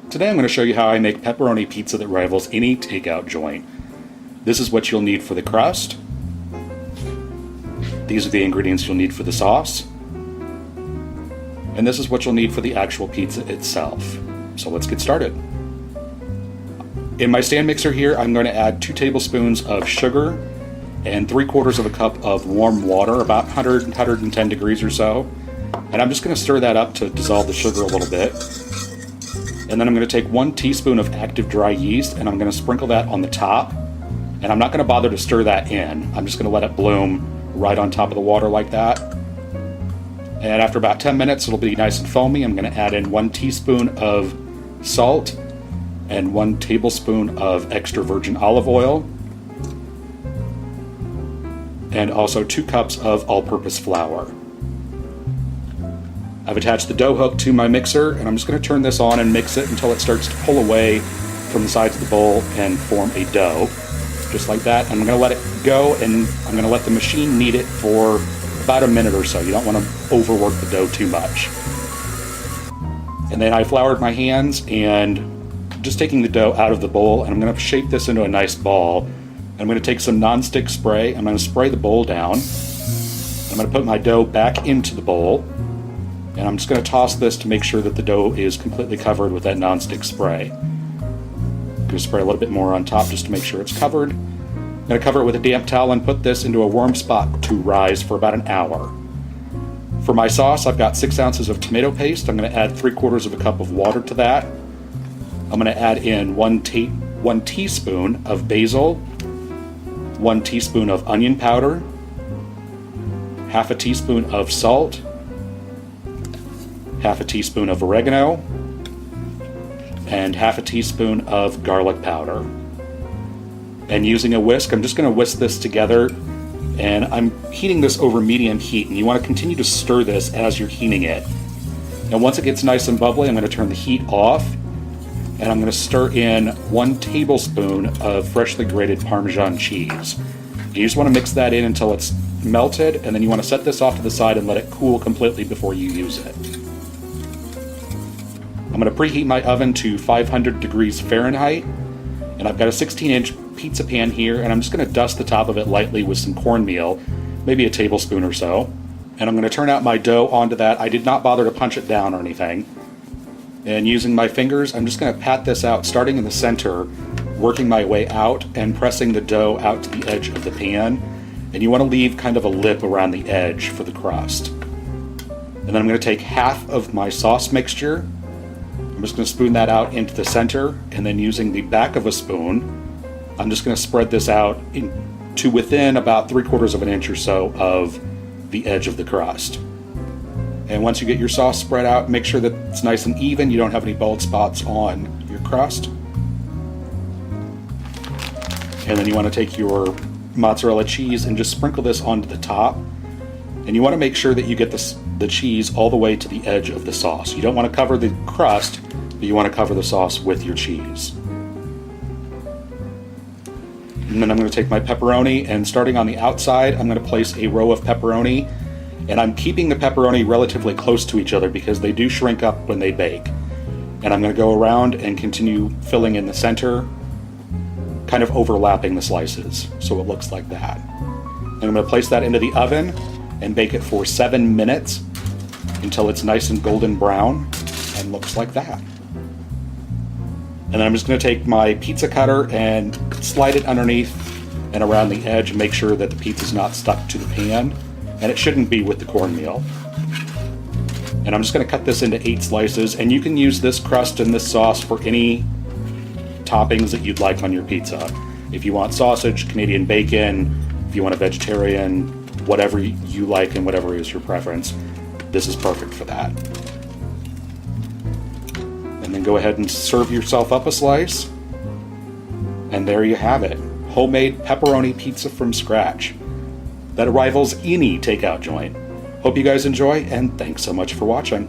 Today I'm going to show you how I make pepperoni pizza that rivals any takeout joint. This is what you'll need for the crust. These are the ingredients you'll need for the sauce. And this is what you'll need for the actual pizza itself. So let's get started. In my stand mixer here, I'm going to add 2 tablespoons of sugar and 3/4 of a cup of warm water, about 110 degrees or so. And I'm just going to stir that up to dissolve the sugar a little bit. And then I'm going to take 1 teaspoon of active dry yeast and I'm going to sprinkle that on the top. And I'm not going to bother to stir that in. I'm just going to let it bloom right on top of the water like that. And after about 10 minutes, it'll be nice and foamy. I'm going to add in 1 teaspoon of salt and 1 tablespoon of extra virgin olive oil. And also 2 cups of all-purpose flour. I've attached the dough hook to my mixer, and I'm just going to turn this on and mix it until it starts to pull away from the sides of the bowl and form a dough. Just like that. I'm going to let it go, and I'm going to let the machine knead it for about a minute or so. You don't want to overwork the dough too much. And then I floured my hands, and just taking the dough out of the bowl, and I'm going to shape this into a nice ball. I'm going to take some nonstick spray. I'm going to spray the bowl down. I'm going to put my dough back into the bowl. And I'm just going to toss this to make sure that the dough is completely covered with that nonstick spray. I'm going to spray a little bit more on top just to make sure it's covered. I'm going to cover it with a damp towel and put this into a warm spot to rise for about an hour. For my sauce, I've got 6 ounces of tomato paste. I'm going to add 3/4 of a cup of water to that. I'm going to add in 1 teaspoon of basil, 1 teaspoon of onion powder, half a teaspoon of salt, half a teaspoon of oregano, and half a teaspoon of garlic powder. And using a whisk, I'm just going to whisk this together, and I'm heating this over medium heat, and you want to continue to stir this as you're heating it. And once it gets nice and bubbly, I'm going to turn the heat off, and I'm going to stir in 1 tablespoon of freshly grated Parmesan cheese. You just want to mix that in until it's melted, and then you want to set this off to the side and let it cool completely before you use it. I'm going to preheat my oven to 500 degrees Fahrenheit, and I've got a 16-inch pizza pan here, and I'm just going to dust the top of it lightly with some cornmeal, maybe a tablespoon or so. And I'm going to turn out my dough onto that. I did not bother to punch it down or anything. And using my fingers, I'm just going to pat this out, starting in the center, working my way out, and pressing the dough out to the edge of the pan. And you want to leave kind of a lip around the edge for the crust. And then I'm going to take half of my sauce mixture. I'm just going to spoon that out into the center, and then using the back of a spoon, I'm just going to spread this out to within about 3/4 of an inch or so of the edge of the crust. And once you get your sauce spread out, make sure that it's nice and even. You don't have any bald spots on your crust. And then you want to take your mozzarella cheese and just sprinkle this onto the top. And you want to make sure that you get the cheese all the way to the edge of the sauce. You don't want to cover the crust, but you want to cover the sauce with your cheese. And then I'm going to take my pepperoni, and starting on the outside, I'm going to place a row of pepperoni. And I'm keeping the pepperoni relatively close to each other because they do shrink up when they bake. And I'm going to go around and continue filling in the center, kind of overlapping the slices, so it looks like that. And I'm going to place that into the oven and bake it for 7 minutes until it's nice and golden brown and looks like that. And then I'm just going to take my pizza cutter and slide it underneath and around the edge and make sure that the pizza's not stuck to the pan, and it shouldn't be with the cornmeal. And I'm just going to cut this into 8 slices, and you can use this crust and this sauce for any toppings that you'd like on your pizza. If you want sausage, Canadian bacon, if you want a vegetarian, whatever you like and whatever is your preference, this is perfect for that. And then go ahead and serve yourself up a slice. And there you have it. Homemade pepperoni pizza from scratch that rivals any takeout joint. Hope you guys enjoy, and thanks so much for watching.